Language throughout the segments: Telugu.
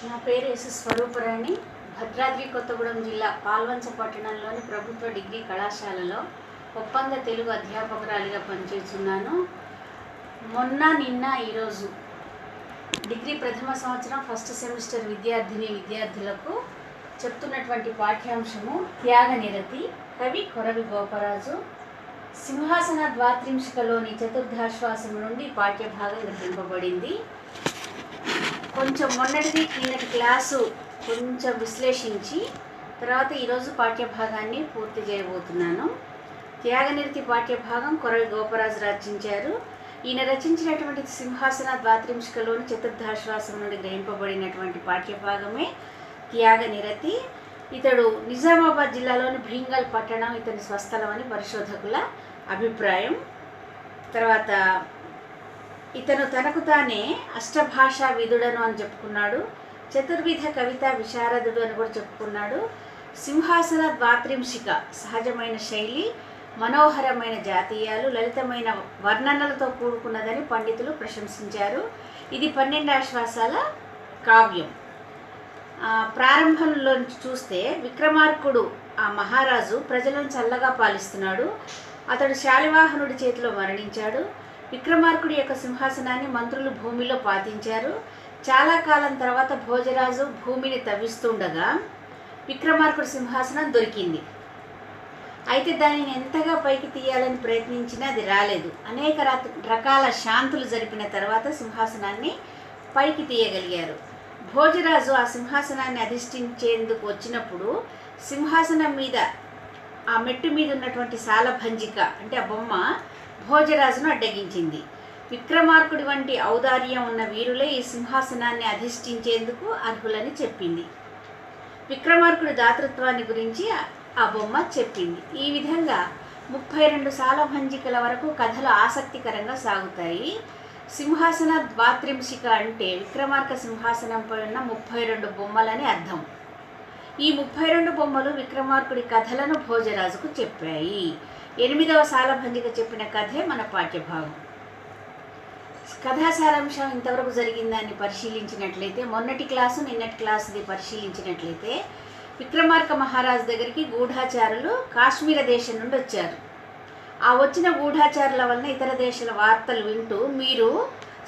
నా పేరు ఎస్ స్వరూపరాణి. భద్రాద్రి కొత్తగూడెం జిల్లా పాల్వంచ పట్టణంలోని ప్రభుత్వ డిగ్రీ కళాశాలలో ఒప్పంద తెలుగు అధ్యాపకురాలిగా పనిచేస్తున్నాను. నిన్న ఈరోజు డిగ్రీ ప్రథమ సంవత్సరం ఫస్ట్ సెమిస్టర్ విద్యార్థులకు చెప్తున్నటువంటి పాఠ్యాంశము త్యాగనిరతి. కవి కొరవి గోపరాజు. సింహాసన ద్వాత్రింశికలోని చతుర్థాశ్వాసం నుండి పాఠ్యభాగం గ్రహింపబడింది. కొంచెం మొన్నటిది కిందటి క్లాసు కొంచెం విశ్లేషించి తర్వాత ఈరోజు పాఠ్యభాగాన్ని పూర్తి చేయబోతున్నాను. త్యాగనిరతి పాఠ్యభాగం కొరవి గోపరాజు రచించారు. ఈయన రచించినటువంటి సింహాసన ద్వాత్రింశికలోని చతుర్థాశ్వాసం నుండి గ్రహింపబడినటువంటి పాఠ్యభాగమే త్యాగనిరతి. ఇతడు నిజామాబాద్ జిల్లాలోని భీంగల్ పట్టణం ఇతని స్వస్థలం అని పరిశోధకుల అభిప్రాయం. తర్వాత ఇతను తనకు తానే అష్టభాషా విదుడను అని చెప్పుకున్నాడు. చతుర్విధ కవిత విశారదుడు అని కూడా చెప్పుకున్నాడు. సింహాసన ద్వాత్రింశిక సహజమైన శైలి, మనోహరమైన జాతీయాలు, లలితమైన వర్ణనలతో కూడుకున్నదని పండితులు ప్రశంసించారు. ఇది 12 ఆశ్వాసాల కావ్యం. ప్రారంభంలో చూస్తే విక్రమార్కుడు ఆ మహారాజు ప్రజలను చల్లగా పాలిస్తున్నాడు. అతడు శాలివాహనుడి చేతిలో మరణించాడు. విక్రమార్కుడి యొక్క సింహాసనాన్ని మంత్రులు భూమిలో పాతించారు. చాలా కాలం తర్వాత భోజరాజు భూమిని తవ్విస్తుండగా విక్రమార్కుడి సింహాసనం దొరికింది. అయితే దానిని ఎంతగా పైకి తీయాలని ప్రయత్నించినా అది రాలేదు. అనేక రకాల శాంతులు జరిపిన తర్వాత సింహాసనాన్ని పైకి తీయగలిగారు. భోజరాజు ఆ సింహాసనాన్ని అధిష్ఠించేందుకు వచ్చినప్పుడు సింహాసనం మీద ఆ మెట్టు మీద ఉన్నటువంటి సాలభంజిక అంటే ఆ బొమ్మ భోజరాజును అడ్డగించింది. విక్రమార్కుడి వంటి ఔదార్యం ఉన్న వీరులే ఈ సింహాసనాన్ని అధిష్ఠించేందుకు అర్హులని చెప్పింది. విక్రమార్కుడి దాతృత్వాన్ని గురించి ఆ బొమ్మ చెప్పింది. ఈ విధంగా 32 సాలభంజికల వరకు కథలు ఆసక్తికరంగా సాగుతాయి. సింహాసన ద్వాత్రింశిక అంటే విక్రమార్క సింహాసనంపై ఉన్న 32 బొమ్మలని అర్థం. ఈ 32 బొమ్మలు విక్రమార్కుడి కథలను భోజరాజుకు చెప్పాయి. 8వ సాలభంజిక చెప్పిన కథే మన పాఠ్యభాగం. కథా సారాంశం ఇంతవరకు జరిగిందాన్ని పరిశీలించినట్లయితే, మొన్నటి క్లాసు నిన్నటి క్లాసుది పరిశీలించినట్లయితే, విక్రమార్క మహారాజు దగ్గరికి గూఢాచారులు కాశ్మీర దేశం నుండి వచ్చారు. ఆ వచ్చిన గూఢాచారుల వలన ఇతర దేశాల వార్తలు వింటూ, మీరు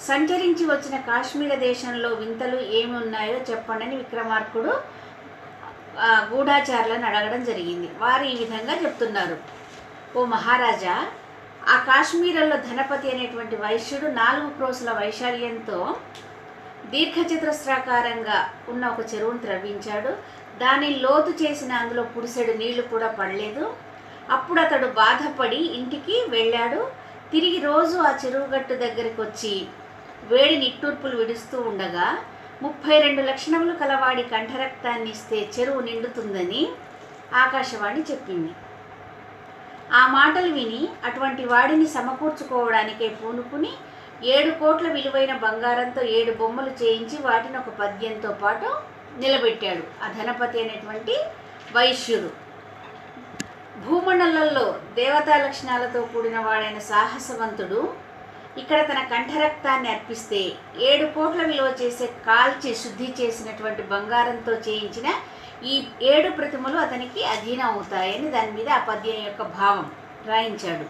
సంచరించి వచ్చిన కాశ్మీర దేశంలో వింతలు ఏమి ఉన్నాయో చెప్పండి అని విక్రమార్కుడు గూఢాచారులను అడగడం జరిగింది. వారు ఈ విధంగా చెప్తున్నారు. ఓ మహారాజా, ఆ కాశ్మీరంలో ధనపతి అనేటువంటి వైశ్యుడు 4 క్రోసుల వైశాల్యంతో దీర్ఘచతురస్రాకారంగా ఉన్న ఒక చెరువును త్రవ్వించాడు. దాన్ని లోతు చేసిన అందులో పుడిసెడు నీళ్లు కూడా పడలేదు. అప్పుడు అతడు బాధపడి ఇంటికి వెళ్ళాడు. తిరిగి రోజు ఆ చెరువు గట్టు దగ్గరికి వచ్చి వేడి నిట్టూర్పులు విడుస్తూ ఉండగా 32 లక్షణములు కలవాడి కంఠరక్తాన్ని ఇస్తే చెరువు నిండుతుందని ఆకాశవాణి చెప్పింది. ఆ మాటలు విని అటువంటి వాడిని సమకూర్చుకోవడానికే పూనుకుని 7 కోట్ల విలువైన బంగారంతో 7 బొమ్మలు చేయించి వాటిని ఒక పద్యంతో పాటు నిలబెట్టాడు ఆ ధనపతి అనేటువంటి వైశ్యుడు. భూమండలంలో దేవతా లక్షణాలతో కూడిన వాడైన సాహసవంతుడు ఇక్కడ తన కంఠరక్తాన్ని అర్పిస్తే 7 కోట్ల విలువ చేసే కాల్చి శుద్ధి చేసినటువంటి బంగారంతో చేయించిన ఈ 7 ప్రతిమలు అతనికి అధీనం అవుతాయని దాని మీద ఆ పద్యం యొక్క భావం రాయించాడు.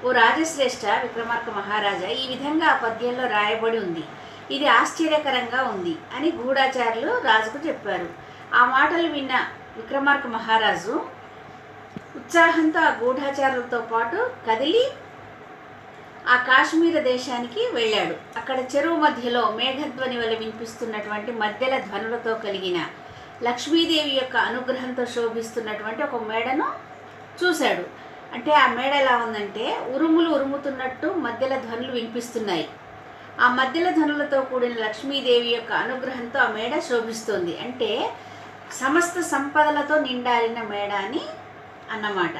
ఓ రాజశ్రేష్ఠ విక్రమార్క మహారాజా, ఈ విధంగా ఆ పద్యంలో రాయబడి ఉంది. ఇది ఆశ్చర్యకరంగా ఉంది అని గూఢాచారులు రాజుకు చెప్పారు. ఆ మాటలు విన్న విక్రమార్క మహారాజు ఉత్సాహంతో ఆ గూఢాచారులతో పాటు కదిలి ఆ కాశ్మీర దేశానికి వెళ్ళాడు. అక్కడ చెరువు మధ్యలో మేఘధ్వని వల్ల వినిపిస్తున్నటువంటి మధ్యల ధ్వనులతో కలిగిన లక్ష్మీదేవి యొక్క అనుగ్రహంతో శోభిస్తున్నటువంటి ఒక మేడను చూశాడు. అంటే ఆ మేడ ఎలా ఉందంటే, ఉరుములు ఉరుముతున్నట్టు మధ్యల ధ్వనులు వినిపిస్తున్నాయి. ఆ మధ్యల ధ్వనులతో కూడిన లక్ష్మీదేవి యొక్క అనుగ్రహంతో ఆ మేడ శోభిస్తుంది. అంటే సమస్త సంపదలతో నిండారిన మేడ అని అన్నమాట.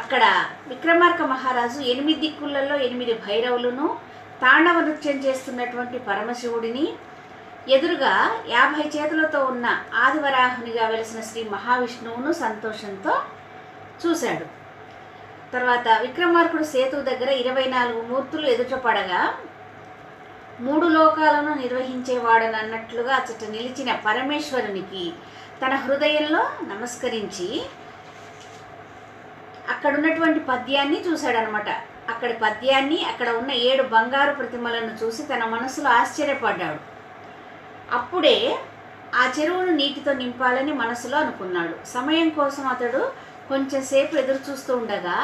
అక్కడ విక్రమార్క మహారాజు 8 దిక్కులలో 8 భైరవులను, తాండవ నృత్యం చేస్తున్నటువంటి పరమశివుడిని, ఎదురుగా 50 చేతులతో ఉన్న ఆదివరాహునిగా వెలిసిన శ్రీ మహావిష్ణువును సంతోషంతో చూశాడు. తర్వాత విక్రమార్కుడు సేతువు దగ్గర 24 మూర్తులు ఎదుట పడగా మూడు లోకాలను నిర్వహించేవాడనన్నట్లుగా అచ్చట నిలిచిన పరమేశ్వరునికి తన హృదయంలో నమస్కరించి అక్కడ ఉన్నటువంటి పద్యాన్ని చూశాడనమాట. అక్కడ పద్యాన్ని, అక్కడ ఉన్న 7 బంగారు ప్రతిమలను చూసి తన మనసులో ఆశ్చర్యపడ్డాడు. అప్పుడే ఆ చెరువును నీటితో నింపాలని మనసులో అనుకున్నాడు. సమయం కోసం అతడు కొంచెంసేపు ఎదురు చూస్తూ ఉండగా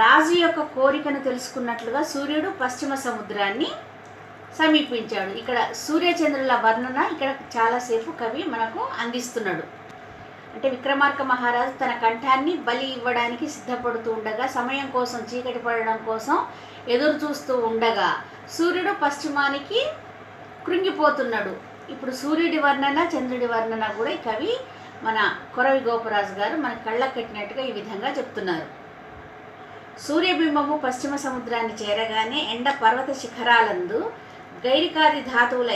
రాజు యొక్క కోరికను తెలుసుకున్నట్లుగా సూర్యుడు పశ్చిమ సముద్రాన్ని సమీపించాడు. ఇక్కడ సూర్యచంద్రుల వర్ణన ఇక్కడ చాలాసేపు కవి మనకు అందిస్తున్నాడు. అంటే విక్రమార్క మహారాజు తన కంఠాన్ని బలి ఇవ్వడానికి సిద్ధపడుతూ ఉండగా, సమయం కోసం, చీకటి పడడం కోసం ఎదురు చూస్తూ ఉండగా సూర్యుడు పశ్చిమానికి కృంగిపోతున్నాడు. ఇప్పుడు సూర్యుడి వర్ణన, చంద్రుడి వర్ణన కూడా ఈ కవి మన కొరవి గోపరాజు గారు మన కళ్ళకు కట్టినట్టుగా ఈ విధంగా చెప్తున్నారు. సూర్యబింబము పశ్చిమ సముద్రాన్ని చేరగానే ఎండ పర్వత శిఖరాలందు గైరికాది ధాతువుల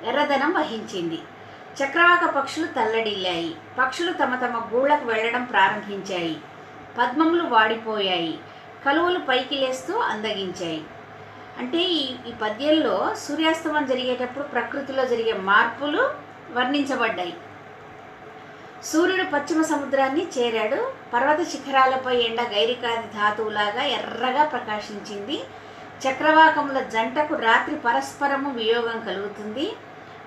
ఎర్రదనం వహించింది. చక్రవాక పక్షులు తల్లడిల్లాయి. పక్షులు తమ తమ గూళ్ళకు వెళ్ళడం ప్రారంభించాయి. పద్మములు వాడిపోయాయి. కలువలు పైకి లేస్తూ అందగించాయి. అంటే ఈ పద్యంలో సూర్యాస్తమం జరిగేటప్పుడు ప్రకృతిలో జరిగే మార్పులు వర్ణించబడ్డాయి. సూర్యుడు పశ్చిమ సముద్రాన్ని చేరాడు. పర్వత శిఖరాలపై ఎండ గైరికాది ధాతువులాగా ఎర్రగా ప్రకాశించింది. చక్రవాకముల జంటకు రాత్రి పరస్పరము వియోగం కలుగుతుంది.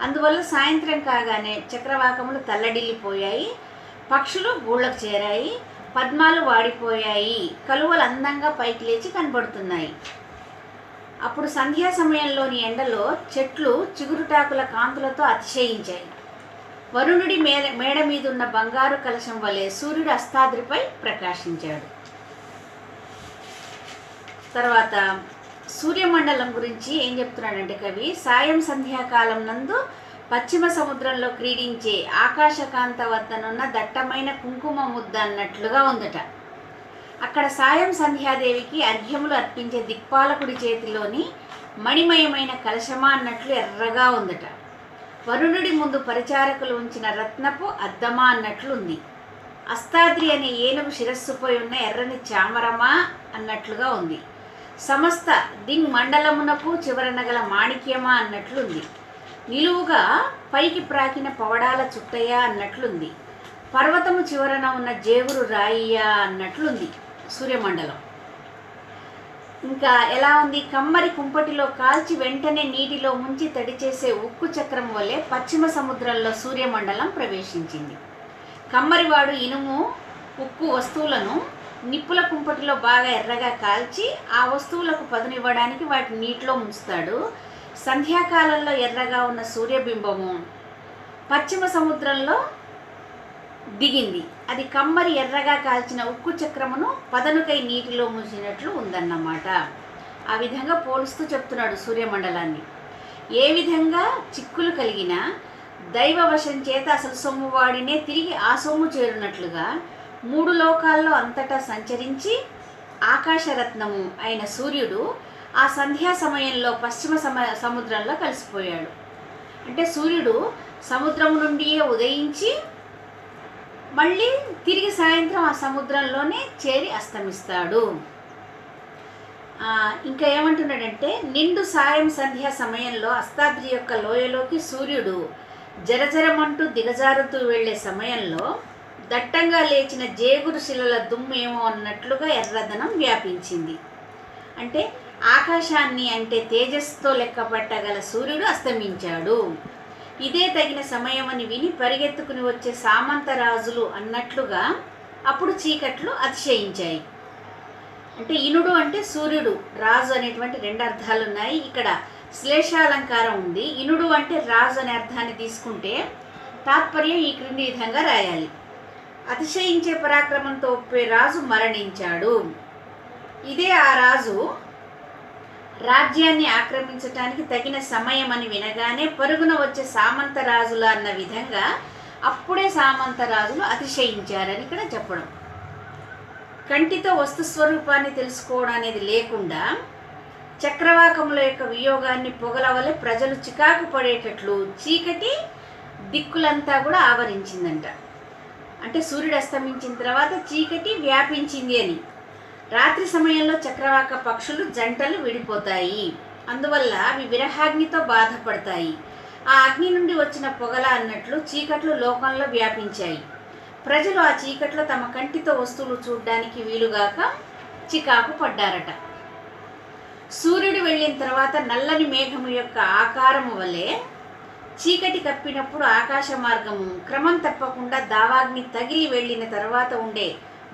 అందువల్ల సాయంత్రం కాగానే చక్రవాకములు తల్లడిల్లిపోయాయి. పక్షులు గూళ్ళకు చేరాయి. పద్మాలు వాడిపోయాయి. కలువలు అందంగా పైకి లేచి కనబడుతున్నాయి. అప్పుడు సంధ్యా సమయంలోని ఎండలో చెట్లు చిగురుటాకుల కాంతులతో అతిశయించాయి. వరుణుడి మేడ మీద ఉన్న బంగారు కలశం వలె సూర్యుడు అస్తాద్రిపై ప్రకాశించాడు. తర్వాత సూర్యమండలం గురించి ఏం చెప్తున్నాడంటే కవి, సాయం సంధ్యాకాలం నందు పశ్చిమ సముద్రంలో క్రీడించే ఆకాశకాంత వద్దనున్న దట్టమైన కుంకుమ ముద్ద అన్నట్లుగా ఉందట. అక్కడ సాయం సంధ్యాదేవికి అర్ఘ్యములు అర్పించే దిక్పాలకుడి చేతిలోని మణిమయమైన కలశమా అన్నట్లు ఎర్రగా ఉందట. వరుణుడి ముందు పరిచారకులు ఉంచిన రత్నపు అద్దమా అన్నట్లుంది. అస్తాద్రి అనే ఏనుగు శిరస్సుపై ఉన్న ఎర్రని చామరమా అన్నట్లుగా ఉంది. సమస్త దింగ్ మండలమునకు చివరన గల మాణిక్యమా అన్నట్లుంది. నిలువుగా పైకి ప్రాకిన పవడాల చుట్టయ్యా అన్నట్లుంది. పర్వతము చివరన ఉన్న జేగురు రాయియా అన్నట్లుంది సూర్యమండలం. ఇంకా ఎలా ఉంది, కమ్మరి కుంపటిలో కాల్చి వెంటనే నీటిలో ముంచి తడి చేసే ఉక్కు చక్రం వలె పశ్చిమ సముద్రంలో సూర్యమండలం ప్రవేశించింది. కమ్మరివాడు ఇనుము, ఉక్కు వస్తువులను నిప్పుల కుంపటిలో బాగా ఎర్రగా కాల్చి ఆ వస్తువులకు పదునివ్వడానికి వాటిని నీటిలో ముంచుతాడు. సంధ్యాకాలంలో ఎర్రగా ఉన్న సూర్యబింబము పశ్చిమ సముద్రంలో దిగింది. అది కమ్మరి ఎర్రగా కాల్చిన ఉక్కు చక్రమును పదనుకై నీటిలో ముంచినట్లు ఉందన్నమాట. ఆ విధంగా పోలుస్తూ చెప్తున్నాడు సూర్యమండలాన్ని. ఏ విధంగా చిక్కులు కలిగినా దైవవశం చేత అసలు సొమ్ము వాడినే తిరిగి ఆ సొమ్ము చేరునట్లుగా 3 లోకాల్లో అంతటా సంచరించి ఆకాశరత్నము అయిన సూర్యుడు ఆ సంధ్యా సమయంలో పశ్చిమ సముద్రంలో కలిసిపోయాడు. అంటే సూర్యుడు సముద్రము నుండియే ఉదయించి మళ్ళీ తిరిగి సాయంత్రం ఆ సముద్రంలోనే చేరి అస్తమిస్తాడు. ఇంకా ఏమంటున్నాడంటే, నిండు సాయం సంధ్యా సమయంలో అస్తాద్రి యొక్క లోయలోకి సూర్యుడు జరజరమంటూ దిగజారుతూ వెళ్లే సమయంలో దట్టంగా లేచిన జేగురు శిలల దుమ్మేమో అన్నట్లుగా ఎర్రదనం వ్యాపించింది. అంటే ఆకాశాన్ని అంటే తేజస్సుతో లెక్క పట్టగల సూర్యుడు అస్తమించాడు. ఇదే తగిన సమయమని విని పరిగెత్తుకుని వచ్చే సామంతరాజులు అన్నట్లుగా అప్పుడు చీకట్లు అతిశయించాయి. అంటే ఇనుడు అంటే సూర్యుడు, రాజు అనేటువంటి 2 అర్థాలు ఉన్నాయి. ఇక్కడ శ్లేషాలంకారం ఉంది. ఇనుడు అంటే రాజు అనే అర్థాన్ని తీసుకుంటే తాత్పర్యం ఈ క్రింది విధంగా రాయాలి. అతిశయించే పరాక్రమంతో ఒప్పే రాజు మరణించాడు. ఇదే ఆ రాజు రాజ్యాన్ని ఆక్రమించటానికి తగిన సమయం అని వినగానే పరుగున వచ్చే సామంతరాజుల అన్న విధంగా అప్పుడే సామంతరాజులు అతిశయించారని ఇక్కడ చెప్పడం. కంటితో వస్తుస్వరూపాన్ని తెలుసుకోవడం అనేది లేకుండా చక్రవాకముల యొక్క వియోగాన్ని పొగలవలే ప్రజలు చికాకు పడేటట్లు చీకటి దిక్కులంతా కూడా ఆవరించిందంట. అంటే సూర్యుడు అస్తమించిన తర్వాత చీకటి వ్యాపించింది అని. రాత్రి సమయంలో చక్రవాక పక్షులు జంటలు విడిపోతాయి. అందువల్ల అవి విరహాగ్నితో బాధపడతాయి. ఆ అగ్ని నుండి వచ్చిన పొగల అన్నట్లు చీకట్లు లోకంలో వ్యాపించాయి. ప్రజలు ఆ చీకట్లో తమ కంటితో వస్తువులు చూడడానికి వీలుగాక చికాకు పడ్డారట. సూర్యుడు వెళ్ళిన తర్వాత నల్లని మేఘము యొక్క ఆకారము వలె చీకటి కప్పినప్పుడు ఆకాశ మార్గము క్రమం తప్పకుండా దావాగ్ని తగిలి వెళ్ళిన తర్వాత ఉండే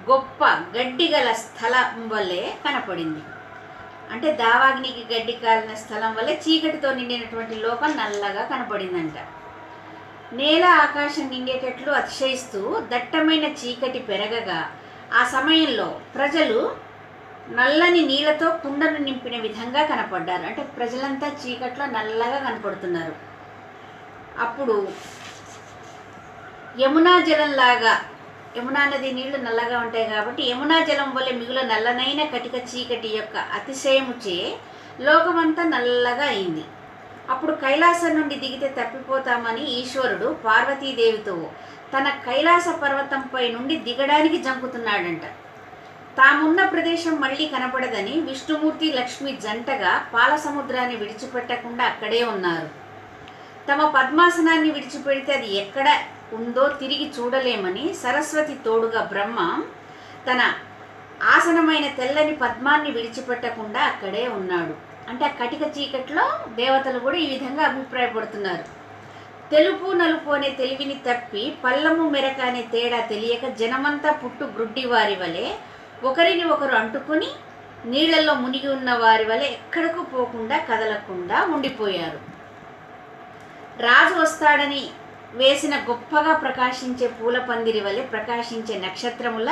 గొప్ప గడ్డి గల స్థలం వలె కనపడింది. అంటే దావాగ్నికి గడ్డి కాలిన స్థలం వల్లే చీకటితో నిండినటువంటి లోకం నల్లగా కనపడిందంట. నేల ఆకాశం నిండేటట్లు అతిశయిస్తూ దట్టమైన చీకటి పెరగగా ఆ సమయంలో ప్రజలు నల్లని నీళ్లతో కుండను నింపిన విధంగా కనపడ్డారు. అంటే ప్రజలంతా చీకట్లో నల్లగా కనపడుతున్నారు. అప్పుడు యమునా జలంలాగా, యమునా నది నీళ్లు నల్లగా ఉంటాయి కాబట్టి యమునా జలం వల్ల మిగుల నల్లనైన కటిక చీకటి యొక్క అతిశయముచే లోకమంతా నల్లగా అయింది. అప్పుడు కైలాసం నుండి దిగితే తప్పిపోతామని ఈశ్వరుడు పార్వతీదేవితో తన కైలాస పర్వతంపై నుండి దిగడానికి జంకుతున్నాడంట. తామున్న ప్రదేశం మళ్ళీ కనపడదని విష్ణుమూర్తి లక్ష్మి జంటగా పాలసముద్రాన్ని విడిచిపెట్టకుండా అక్కడే ఉన్నారు. తమ పద్మాసనాన్ని విడిచిపెడితే అది ఎక్కడ ఉందో తిరిగి చూడలేమని సరస్వతి తోడుగా బ్రహ్మ తన ఆసనమైన తెల్లని పద్మాన్ని విడిచిపెట్టకుండా అక్కడే ఉన్నాడు. అంటే ఆ కటిక చీకట్లో దేవతలు కూడా ఈ విధంగా అభిప్రాయపడుతున్నారు. తెలుపు నలుపు అనే తెలివిని తప్పి పల్లము మెరక అనే తేడా తెలియక జనమంతా పుట్టు గ్రుడ్డి వారి వలె ఒకరిని ఒకరు అంటుకుని నీళ్లలో మునిగి ఉన్న వారి వలె ఎక్కడకు పోకుండా కదలకుండా ఉండిపోయారు. రాజు వస్తాడని వేసిన గొప్పగా ప్రకాశించే పూల పందిరి వలె ప్రకాశించే నక్షత్రముల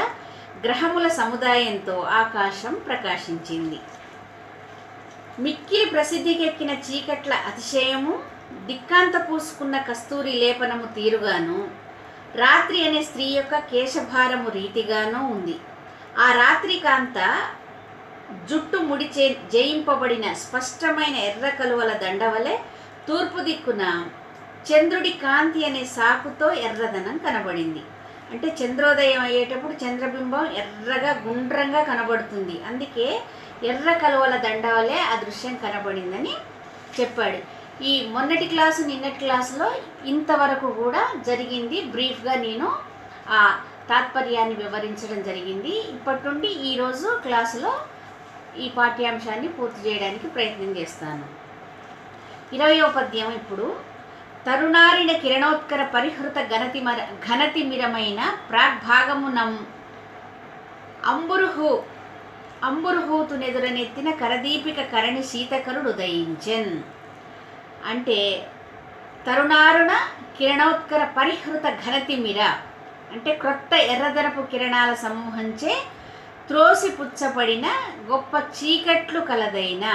గ్రహముల సముదాయంతో ఆకాశం ప్రకాశించింది. మిక్కిలి ప్రసిద్ధికెక్కిన చీకట్ల అతిశయము, దిక్కాంత పూసుకున్న కస్తూరి లేపనము తీరుగాను, రాత్రి అనే స్త్రీ యొక్క కేశభారము రీతిగానూ ఉంది. ఆ రాత్రి కాంత జుట్టు ముడిచే జయింపబడిన స్పష్టమైన ఎర్ర కలువల దండవలే తూర్పు దిక్కున చంద్రుడి కాంతి అనే సాకుతో ఎర్రదనం కనబడింది. అంటే చంద్రోదయం అయ్యేటప్పుడు చంద్రబింబం ఎర్రగా గుండ్రంగా కనబడుతుంది. అందుకే ఎర్ర కలువల దండ వలె ఆ దృశ్యం కనబడిందని చెప్పాడు. ఈ మొన్నటి క్లాసు నిన్నటి క్లాసులో ఇంతవరకు కూడా జరిగింది. బ్రీఫ్గా నేను ఆ తాత్పర్యాన్ని వివరించడం జరిగింది. ఇప్పటి నుండి ఈరోజు క్లాసులో ఈ పాఠ్యాంశాన్ని పూర్తి చేయడానికి ప్రయత్నం చేస్తాను. 20వ పద్యం ఇప్పుడు. తరుణారిణ కిరణోత్కర పరిహృత ఘనతిమిరమైన ప్రాగ్భాగమునం అంబురుహూతునెదురనెత్తిన కరదీపిక కరణి శీతకరుడు ఉదయించెన్. అంటే తరుణారుణ కిరణోత్కర పరిహృత ఘనతిమిర అంటే క్రొత్త ఎర్రదరపు కిరణాల సమూహంచే త్రోసిపుచ్చబడిన గొప్ప చీకట్లు కలదైన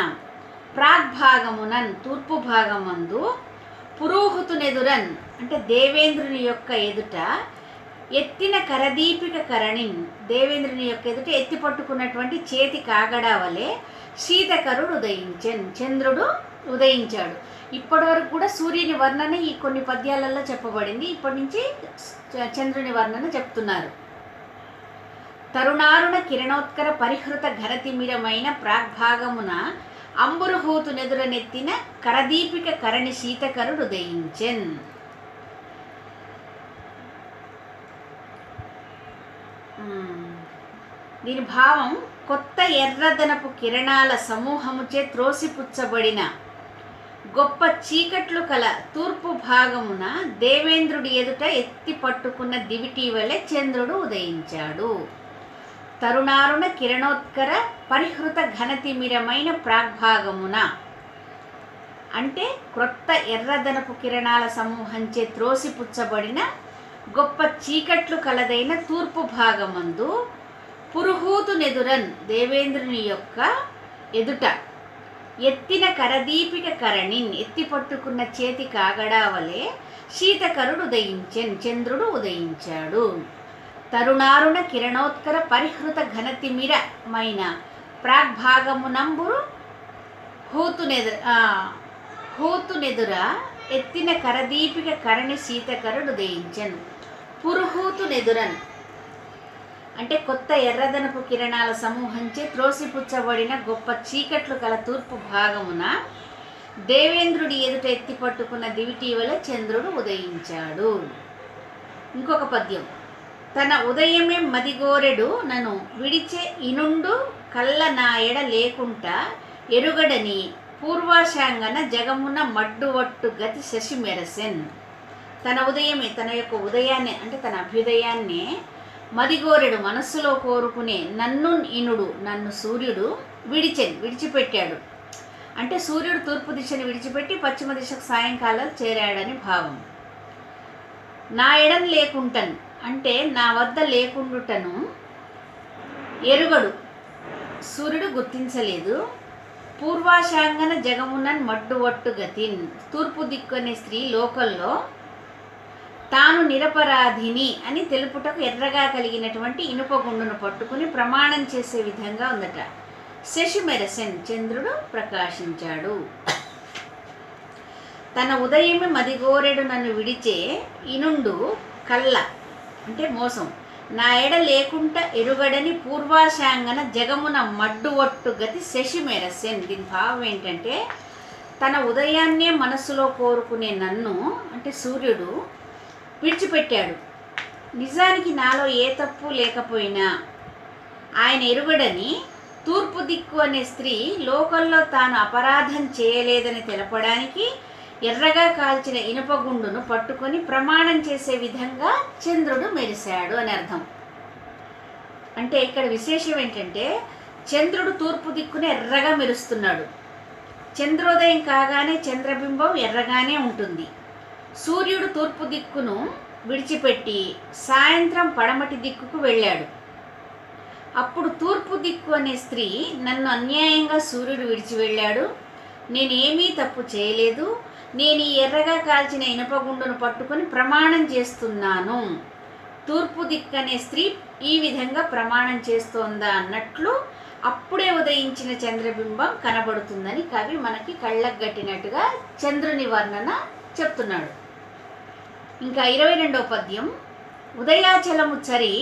ప్రాగ్భాగమునన్ తూర్పు భాగమందు పురోహుతునెదురన్ అంటే దేవేంద్రుని యొక్క ఎదుట ఎత్తిన కరదీపిక కరణిన్ దేవేంద్రుని యొక్క ఎదుట ఎత్తి పట్టుకున్నటువంటి చేతి కాగడా వలె శీతకరుడు ఉదయించెన్ చంద్రుడు ఉదయించాడు. ఇప్పటి వరకు కూడా సూర్యుని వర్ణన ఈ కొన్ని పద్యాలలో చెప్పబడింది. ఇప్పటి నుంచి చంద్రుని వర్ణన చెప్తున్నారు. తరుణారుణ కిరణోత్కర పరిహృత ఘనతిమిరమైన ప్రాగ్భాగమున అంబురుహూతునెదురనెత్తిన కరదీపిక కరణి శీతకరుడు ఉదయించెన్. దీని భావం కొత్త ఎర్రదనపు కిరణాల సమూహముచే త్రోసిపుచ్చబడిన గొప్ప చీకట్లు కల తూర్పు భాగమున దేవేంద్రుడి ఎదుట ఎత్తి పట్టుకున్న దివిటీ వలె చంద్రుడు ఉదయించాడు. తరుణారుణ కిరణోత్కర పరిహృత ఘనతిమిరమైన ప్రాగ్భాగమున అంటే క్రొత్త ఎర్రదనపు కిరణాల సమూహంచే త్రోసిపుచ్చబడిన గొప్ప చీకట్లు కలదైన తూర్పు భాగమందు పురుహూతునెదురన్ దేవేంద్రుని యొక్క ఎదుట ఎత్తిన కరదీపిక కరణిన్ ఎత్తి పట్టుకున్న చేతి కాగడా వలె శీతకరుడు ఉదయించెన్ చంద్రుడు ఉదయించాడు. తరుణారుణ కిరణోత్కర పరిహృత ఘనతిమిరమైన ప్రాగ్భాగమునంబురు హూతునెదుర ఎత్తిన కరదీపిక కరణి శీతకరుడు ఉదయించెన్. పురుహూతునెదురన్ అంటే కొత్త ఎర్రదనపు కిరణాల సమూహంచే త్రోసిపుచ్చబడిన గొప్ప చీకట్లు కల తూర్పు భాగమున దేవేంద్రుడి ఎదుట ఎత్తి పట్టుకున్న దివిటీవల చంద్రుడు ఉదయించాడు. ఇంకొక పద్యం. తన ఉదయమే మదిగోరెడు నన్ను విడిచే ఇనుండు కళ్ళ నా ఎడ లేకుంటా ఎరుగడని పూర్వాశాంగన జగమున మడ్డువట్టు గతి శశి మెరసెన్. తన ఉదయమే, తన యొక్క ఉదయాన్నే అంటే తన అభ్యుదయాన్నే మదిగోరెడు మనస్సులో కోరుకునే నన్ను ఇనుడు నన్ను సూర్యుడు విడిచిపెట్టాడు. అంటే సూర్యుడు తూర్పు దిశని విడిచిపెట్టి పశ్చిమ దిశకు సాయంకాలం చేరాడని భావం. నా ఎడం లేకుంటన్ అంటే నా వద్ద లేకుండుటను ఎరుగడు సూర్యుడు గుర్తించలేదు. పూర్వాశాంగన జగమునన్ మడ్డువట్టు గతిన్ తూర్పు దిక్కు అనే స్త్రీ లోకల్లో తాను నిరపరాధిని అని తెలుపుటకు ఎర్రగా కలిగినటువంటి ఇనుప గుండును పట్టుకుని ప్రమాణం చేసే విధంగా ఉందట. శశి మెరసెన్ చంద్రుడు ప్రకాశించాడు. తన ఉదయమే మదిగోరెడు నన్ను విడిచే ఇనుండు కళ్ళ అంటే మోసం నా ఎడ లేకుంట ఎరుగడని పూర్వాశాంగన జగమున మడ్డువట్టు గతి శశి మెరసెన్. దీని భావం ఏంటంటే తన ఉదయాన్నే మనస్సులో కోరుకునే నన్ను అంటే సూర్యుడు విడిచిపెట్టాడు. నిజానికి నాలో ఏ తప్పు లేకపోయినా ఆయన ఎరుగడని తూర్పు దిక్కు అనే స్త్రీ లోకల్లో తాను అపరాధం చేయలేదని తెలపడానికి ఎర్రగా కాల్చిన ఇనుపగుండును పట్టుకొని ప్రమాణం చేసే విధంగా చంద్రుడు మెరిశాడు అని అర్థం. అంటే ఇక్కడ విశేషం ఏంటంటే చంద్రుడు తూర్పు దిక్కున ఎర్రగా మెరుస్తున్నాడు. చంద్రోదయం కాగానే చంద్రబింబం ఎర్రగానే ఉంటుంది. సూర్యుడు తూర్పు దిక్కును విడిచిపెట్టి సాయంత్రం పడమటి దిక్కుకు వెళ్ళాడు. అప్పుడు తూర్పు దిక్కు అనే స్త్రీ నన్ను అన్యాయంగా సూర్యుడు విడిచి వెళ్ళాడు, నేనేమీ తప్పు చేయలేదు, నేను ఈ ఎర్రగా కాల్చిన ఇనుపగుండును పట్టుకొని ప్రమాణం చేస్తున్నాను, తూర్పు దిక్కు అనే స్త్రీ ఈ విధంగా ప్రమాణం చేస్తోందా అన్నట్లు అప్పుడే ఉదయించిన చంద్రబింబం కనబడుతుందని కవి మనకి కళ్ళకు గట్టినట్టుగా చంద్రుని వర్ణన చెప్తున్నాడు. ఇంకా 22వ పద్యం. ఉదయాచలము చరి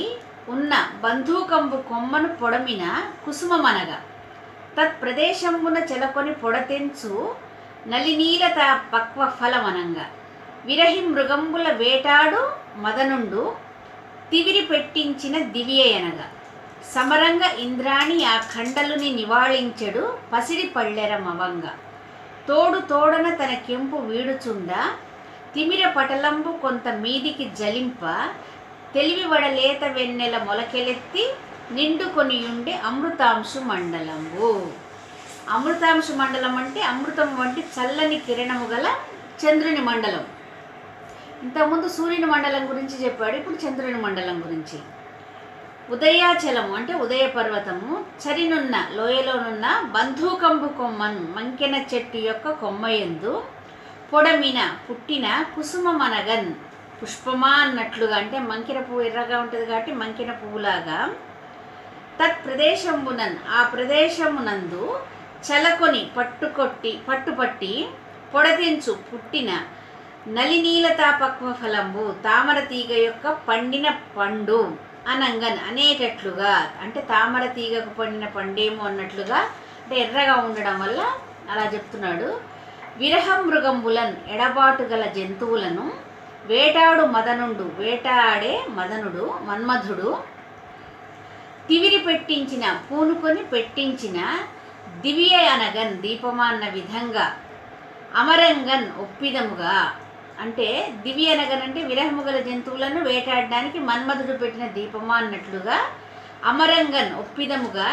ఉన్న బంధూకంబు కొమ్మను పొడమిన కుసుమమనగా తత్ప్రదేశంబున చెలకొని పొడతెంచు నలినీలత పక్వ ఫలమనంగా విరహి మృగంబుల వేటాడు మదనుండు తివిరి పెట్టించిన దివ్యయనగా సమరంగ ఇంద్రాణి ఆ ఖండలుని నివాళించెడు పసిడి పళ్ళెరమవంగా తోడు తోడన తన కెంపు వీడుచుండ తిమిర పటలంబు కొంత మీదికి జలింప తెలివి వడలేత వెన్నెల మొలకెలెత్తి నిండుకొనియుండే అమృతాంశు మండలంబు. అమృతాంశు మండలం అంటే అమృతం వంటి చల్లని కిరణము గల చంద్రుని మండలం. ఇంతకుముందు సూర్యుని మండలం గురించి చెప్పాడు, ఇప్పుడు చంద్రుని మండలం గురించి. ఉదయాచలము అంటే ఉదయ పర్వతము చరినున్న లోయలోనున్న బంధూకంబు కొమ్మను మంకెన చెట్టు యొక్క కొమ్మయందు పొడమిన పుట్టిన కుసుమమనగన్ పుష్పమా అన్నట్లుగా అంటే మంకెన పువ్వు ఎర్రగా ఉంటుంది కాబట్టి మంకెన పువ్వులాగా తత్ప్రదేశంబునన్ ఆ ప్రదేశమునందు చలకొని పట్టుపట్టి పొడతించు పుట్టిన నలినీలతాపక్వ ఫలంబు తామర తీగ యొక్క పండిన పండు అనంగన్ అనేటట్లుగా అంటే తామర తీగకు పండిన పండేమో అన్నట్లుగా అంటే ఎర్రగా ఉండడం వల్ల అలా చెప్తున్నాడు. విరహం మృగంబులన్ ఎడబాటు గల జంతువులను వేటాడు మదనుండు వేటాడే మదనుడు మన్మధుడు తివిరి పెట్టించిన పూనుకొని పెట్టించిన దివ్య అనగన్ దీపమా అన్న విధంగా అమరంగన్ ఒప్పిదముగా అంటే దివ్య అనగన్ అంటే విరహము గల జంతువులను వేటాడడానికి మన్మధుడు పెట్టిన దీపమా అన్నట్లుగా అమరంగన్ ఒప్పిదముగా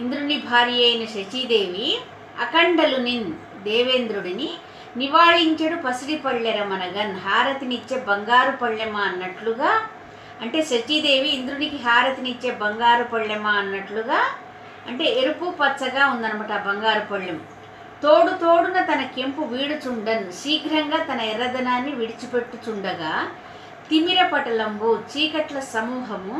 ఇంద్రుని భార్య అయిన శచీదేవి అఖండలునిన్ దేవేంద్రుడిని నివాళించెడు పసిడి పళ్ళెరమనగన్ హారతినిచ్చే బంగారు పళ్ళెమా అన్నట్లుగా అంటే శచీదేవి ఇంద్రునికి హారతినిచ్చే బంగారు పళ్ళెమా అన్నట్లుగా అంటే ఎరుపు పచ్చగా ఉందన్నమాట ఆ బంగారు పళ్ళెం. తోడు తోడున తన కెంపు వీడుచుండన్ శీఘ్రంగా తన ఎర్రదనాన్ని విడిచిపెట్టుచుండగా తిమిర పటలంబు చీకట్ల సమూహము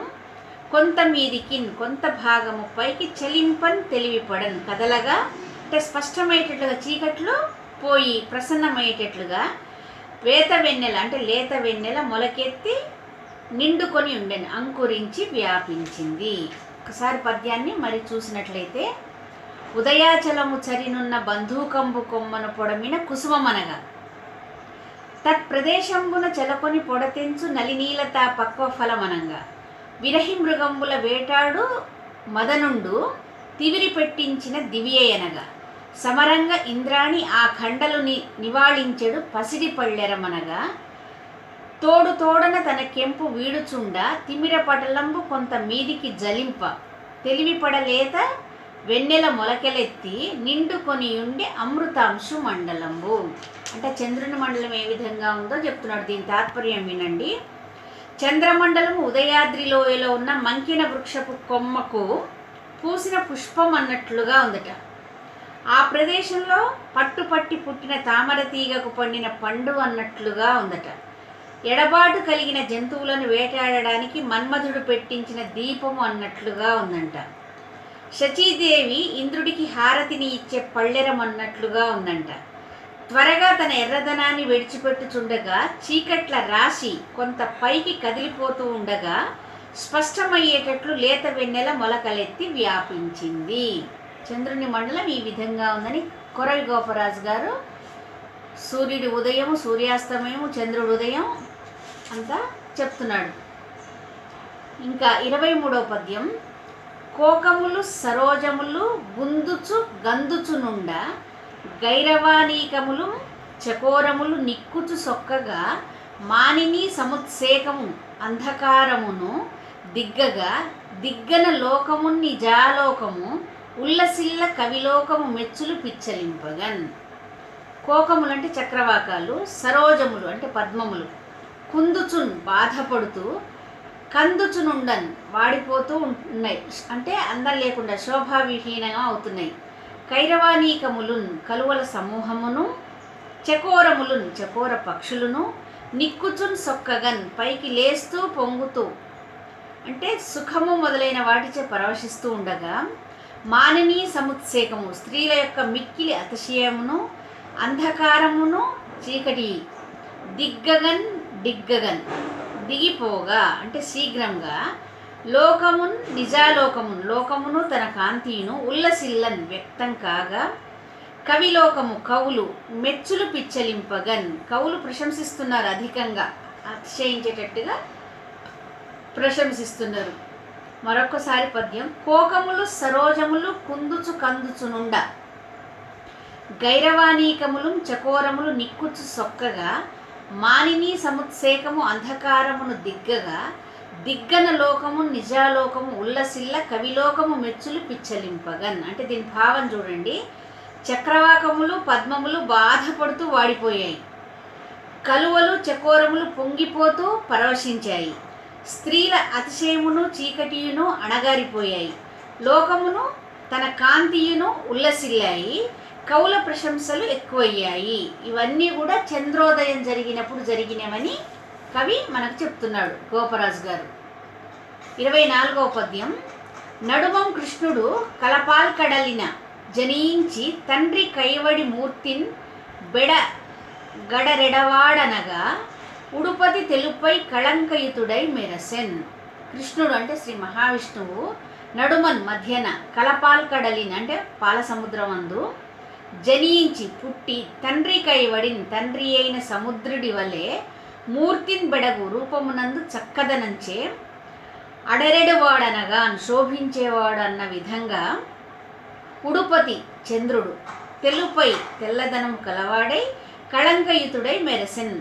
కొంత మీదికి కొంత భాగము పైకి చలింపన్ తెలివిపడన్ కదలగా అంటే స్పష్టమయ్యేటట్లుగా చీకట్లు పోయి ప్రసన్నమయ్యేటట్లుగా వేత వెన్నెల అంటే లేత వెన్నెల మొలకెత్తి నిండుకొని ఉండెను, అంకురించి వ్యాపించింది. ఒకసారి పద్యాన్ని మరి చూసినట్లయితే, ఉదయాచలము చరినున్న బంధూకంబు కొమ్మను పొడమిన కుసుమమనగా తత్ప్రదేశంబున చెలకొని పొడతెంచు నలినీలత పక్వ ఫలమనంగా విరహి మృగంబుల వేటాడు మదనుండు తివిరి పెట్టించిన దివ్యయనగా సమరంగ ఇంద్రాణి ఆ ఖండలు నివాళించెడు పసిడి పళ్ళెరమనగా తోడు తోడన తన కెంపు వీడుచుండ తిమిర పటలంబు కొంత మీదికి జలింప తెలివి పడలేత వెన్నెల మొలకెలెత్తి నిండుకొని ఉండే అమృతాంశు మండలంబు. అంటే చంద్రుని మండలం ఏ విధంగా ఉందో చెప్తున్నాడు. దీని తాత్పర్యం వినండి. చంద్రమండలము ఉదయాద్రి లోయలో ఉన్న మంకిన వృక్షపు కొమ్మకు పూసిన పుష్పం అన్నట్లుగా ఉందట. ఆ ప్రదేశంలో పట్టుపట్టి పుట్టిన తామర తీగకు పండిన పండు అన్నట్లుగా ఉందట. ఎడబాటు కలిగిన జంతువులను వేటాడడానికి మన్మధుడు పెట్టించిన దీపము అన్నట్లుగా ఉందంట. శచీదేవి ఇంద్రుడికి హారతిని ఇచ్చే పళ్ళెరం అన్నట్లుగా ఉందంట. త్వరగా తన ఎర్రదనాన్ని విడిచిపెట్టుచుండగా చీకట్ల రాశి కొంత పైకి కదిలిపోతూ ఉండగా స్పష్టమయ్యేటట్లు లేత వెన్నెల మొలకలెత్తి వ్యాపించింది. చంద్రుని మండలం ఈ విధంగా ఉందని కొరవి గోపరాజు గారు సూర్యుడి ఉదయము, సూర్యాస్తమయము, చంద్రుడి ఉదయం అంతా చెప్తున్నాడు. ఇంకా 23వ పద్యం. కోకములు సరోజములు గుందుచు గందుచునుండ గైరవానీకములు చకోరములు నిక్కుచు సొక్కగా మానిని సముత్సేకము అంధకారమును దిగ్గగా దిగ్గన లోకము నిజాలోకము ఉల్లసిల్ల కవిలోకము మెచ్చులు పిచ్చలింపగన్. కోకములు అంటే చక్రవాకాలు, సరోజములు అంటే పద్మములు, కుందుచున్ బాధపడుతూ, కందుచునుండన్ వాడిపోతూ ఉన్నాయి అంటే అందం లేకుండా శోభావిహీనంగా అవుతున్నాయి. కైరవానీకములున్ కలువల సమూహమును, చకోరములున్ చకోర పక్షులను, నిక్కుచున్ సొక్కగన్ పైకి లేస్తూ పొంగుతూ అంటే సుఖము మొదలైన వాటిచే పరవశిస్తూ ఉండగా, మానిని సముత్సేకము స్త్రీల యొక్క మిక్కిలి అతిశయమును, అంధకారమును చీకటి, దిగ్గగన్ డిగ్గగన్ దిగిపోగా అంటే శీఘ్రంగా, లోకమున్ నిజాలోకమున్ లోకమును తన కాంతియును ఉల్లసిల్లన్ వ్యక్తం కాగా, కవిలోకము కవులు మెచ్చులు పిచ్చలింపగన్ కవులు ప్రశంసిస్తున్నారు, అధికంగా అతిశయించేటట్టుగా ప్రశంసిస్తున్నారు. మరొకసారి పద్యం. కోకములు సరోజములు కుందుచు కందుచునుండ గైరవానీకములు చకోరములు నిక్కుచు సొక్కగా మానిని సముత్సేకము అంధకారమును దిగ్గగా దిగ్గన లోకము నిజాలోకము ఉల్లసిల్ల కవిలోకము మెచ్చులు పిచ్చలింపగన్. అంటే దీని భావం చూడండి. చక్రవాకములు పద్మములు బాధపడుతూ వాడిపోయాయి, కలువలు చకోరములు పొంగిపోతూ పరవశించాయి, స్త్రీల అతిశయమును చీకటియును అణగారిపోయాయి, లోకమును తన కాంతియును ఉల్లసిల్లాయి, కవుల ప్రశంసలు ఎక్కువయ్యాయి. ఇవన్నీ కూడా చంద్రోదయం జరిగినప్పుడు జరిగినవని కవి మనకు చెప్తున్నాడు గోపరాజు గారు. 24వ పద్యం. నడుమం కృష్ణుడు కలపాల్కడలిన జనించి తండ్రి కైవడి మూర్తిన్ బెడ గడరెడవాడనగా ఉడుపతి తెలుపై కళంకయుతుడై మెరసెన్. కృష్ణుడు అంటే శ్రీ మహావిష్ణువు నడుమన్ మధ్యన కలపాల్కడలిన అంటే పాలసముద్రం అందు జనించి పుట్టి తండ్రి కైవడిన్ తండ్రి అయిన సముద్రుడి వలె మూర్తిన్ బెడగు రూపమునందు చక్కదనంచే అడరెడువాడనగా శోభించేవాడు అన్న విధంగా ఉడుపతి చంద్రుడు తెలుపై తెల్లదనం కలవాడై కళంకయుతుడై మెరసెన్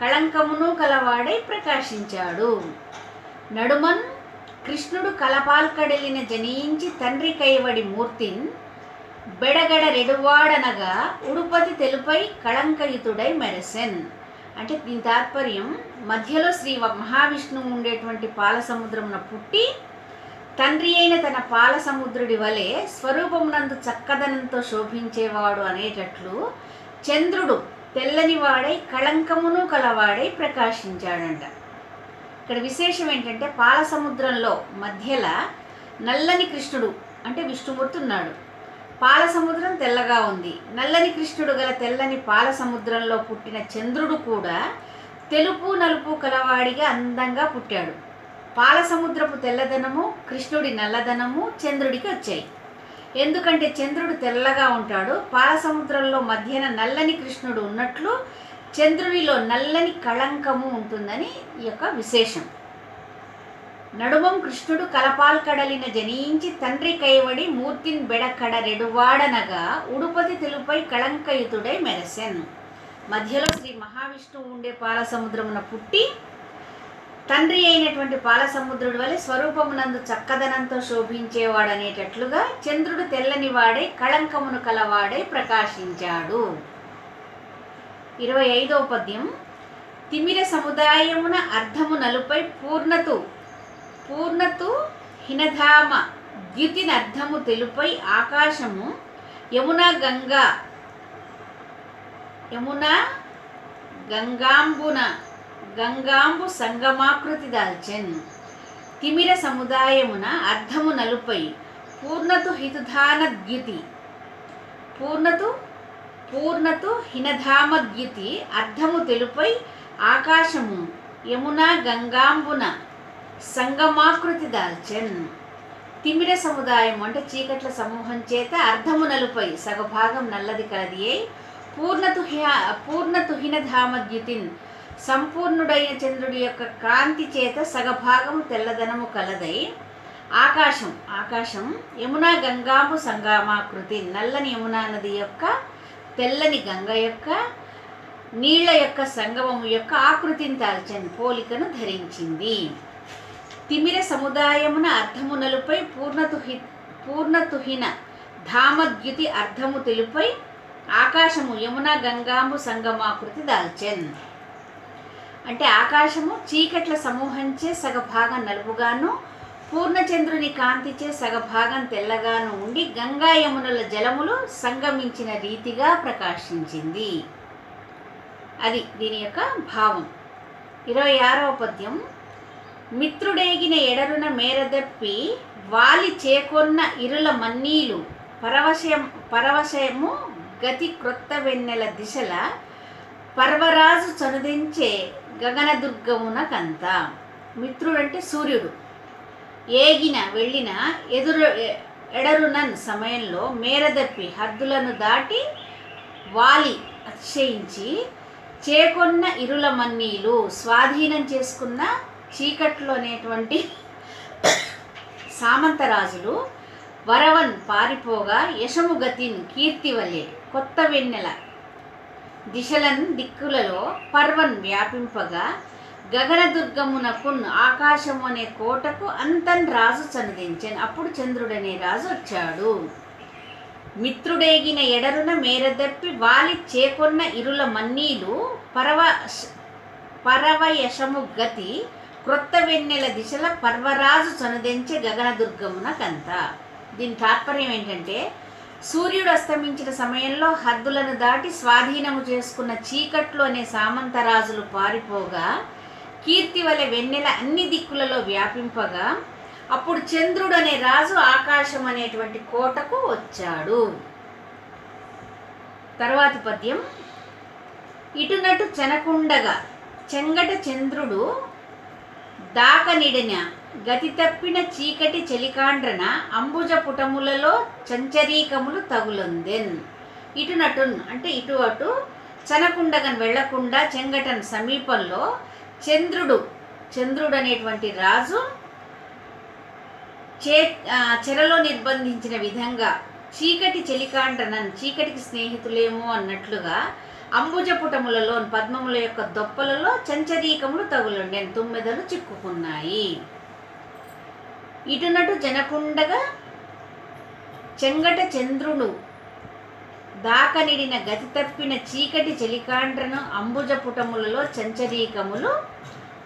కళంకమును కలవాడై ప్రకాశించాడు. నడుమన్ కృష్ణుడు కలపాల్కడలిన జనించి తండ్రి కైవడి మూర్తిన్ బెడగడ రెడువాడనగా ఉడుపతి తెలుపై కళంకయుతుడై మెరసెన్. అంటే దీని తాత్పర్యం మధ్యలో శ్రీ మహావిష్ణువు ఉండేటువంటి పాలసముద్రమున పుట్టి తండ్రి అయిన తన పాలసముద్రుడి వలె స్వరూపమునందు చక్కదనంతో శోభించేవాడు అనేటట్లు చంద్రుడు తెల్లనివాడై కళంకమును కలవాడై ప్రకాశించాడంట. ఇక్కడ విశేషం ఏంటంటే పాలసముద్రంలో మధ్యల నల్లని కృష్ణుడు అంటే విష్ణుమూర్తి ఉన్నాడు. పాలసముద్రం తెల్లగా ఉంది. నల్లని కృష్ణుడు గల తెల్లని పాలసముద్రంలో పుట్టిన చంద్రుడు కూడా తెలుపు నలుపు కలవాడిగా అందంగా పుట్టాడు. పాల సముద్రపు తెల్లదనము, కృష్ణుడి నల్లదనము చంద్రుడికి వచ్చాయి. ఎందుకంటే చంద్రుడు తెల్లగా ఉంటాడు. పాల సముద్రంలో మధ్యన నల్లని కృష్ణుడు ఉన్నట్లు చంద్రుడిలో నల్లని కళంకము ఉంటుందని ఈ యొక్క విశేషం. నడుమం కృష్ణుడు కలపాల్ కడలిన జనించి తండ్రి కైవడి మూర్తిన్ బెడకడ రెడువాడనగా ఉడుపతి తెలుపై కళంకయుతుడై మెరసెన్. మధ్యలో శ్రీ మహావిష్ణువు ఉండే పాల సముద్రమున పుట్టి తండ్రి అయినటువంటి పాల సముద్రుడి వలె స్వరూపమునందు చక్కదనంతో శోభించేవాడనేటట్లుగా చంద్రుడు తెల్లని వాడై కళంకమును కలవాడై ప్రకాశించాడు. 25వ పద్యం. తిమిర సముదాయమున అర్ధము నలుపై పూర్ణతు హినధామ ద్యుతినర్ధము తెలుపై ఆకాశము యమునా గంగాంబు సంగమాకృతి దాల్చెన్. తిమిర సముదాయమున అర్ధము నలుపై పూర్ణతు హితుధాన ద్యుతి పూర్ణతు హినధామద్యుతి అర్ధము తెలుపై ఆకాశము యమునా గంగాంబున సంగమాకృతి దాల్చెన్. తిమిర సముదాయం అంటే చీకట్ల సమూహం చేత అర్ధము నలుపై సగభాగం నల్లది కలది అయి పూర్ణతు హినధామద్యుతిన్ సంపూర్ణుడైన చంద్రుడి యొక్క కాంతి చేత సగభాగము తెల్లదనము కలదై ఆకాశం యమునా గంగాంబు సంగమాకృతి నల్లని యమునా నది యొక్క తెల్లని గంగ యొక్క నీళ్ల యొక్క సంగమము యొక్క ఆకృతిని తాల్చని పోలికను ధరించింది. తిమిర సముదాయమున అర్ధము నలుపై పూర్ణతుహిన ధామద్యుతి అర్ధము తెలుపై ఆకాశము యమునా గంగాంబు సంగమాకృతి దాల్చెన్. అంటే ఆకాశము చీకట్ల సమూహంచే సగభాగం నలుపుగాను పూర్ణచంద్రుని కాంతిచే సగభాగం తెల్లగాను ఉండి గంగా యమునుల జలములు సంగమించిన రీతిగా ప్రకాశించింది. అది దీని యొక్క భావం. 26వ పద్యం. మిత్రుడేగిన ఎడరున మేరదప్పి వాలి చేకొన్న ఇరుల మన్నీలు పరవశయము గతి క్రొత్త వెన్నెల దిశల పర్వరాజు చనుదించే గగనదుర్గమున కంత. మిత్రుడంటే సూర్యుడు. ఏగిన వెళ్ళిన ఎడరునన్ సమయంలో మేరదప్పి హద్దులను దాటి వాలి అతిశయించి చేకొన్న ఇరుల మన్నీలు స్వాధీనం చేసుకున్న చీకట్లో అనేటువంటి సామంతరాజులు వరవన్ పారిపోగా యశము గతిన్ కీర్తి వలె కొత్త వెన్నెల దిశలన్ దిక్కులలో పర్వన్ వ్యాపింపగా గగనదుర్గమునకున్ ఆకాశము అనే కోటకు అంతన్ రాజు చనుదించెన్. అప్పుడు చంద్రుడనే రాజు వచ్చాడు. మిత్రుడేగిన ఎడరున మేరదప్పి వాలి చేకొన్న ఇరుల మన్నీలు పరవయశము గతి క్రొత్త వెన్నెల దిశల పర్వరాజు చనుదించే గగనదుర్గమున కంత. దీని తాత్పర్యం ఏంటంటే సూర్యుడు అస్తమించిన సమయంలో హద్దులను దాటి స్వాధీనము చేసుకున్న చీకట్లు అనే సామంతరాజులు పారిపోగా కీర్తి వలె వెన్నెల అన్ని దిక్కులలో వ్యాపింపగా అప్పుడు చంద్రుడు అనే రాజు ఆకాశం అనేటువంటి కోటకు వచ్చాడు. తర్వాతి పద్యం. ఇటునటు చెనకుండగా చెంగట చంద్రుడు దాకనిడిన గతి తప్పిన చీకటి చెలికాండ్రన అంబుజ పుటములలో చంచరీకములు తగులొందెన్. ఇటునటున్ అంటే ఇటు అటు, చనకుండగన్ వెళ్లకుండా చెంగటన్ సమీపంలో చంద్రుడు అనేటువంటి రాజు చెరలో నిర్బంధించిన విధంగా చీకటి చెలికాండ్రనన్ చీకటికి స్నేహితులేమో అన్నట్లుగా అంబుజపుటములలో పద్మముల యొక్క దొప్పలలో చంచరీకములు తగులుండెన్ తుమ్మెదలు చిక్కుకున్నాయి. ఇటునటు జనకుండగా చెంగట చంద్రుడు దాకనిడిన గతి తప్పిన చీకటి చెలికాండ్రను అంబుజపుటములలో చంచరీకములు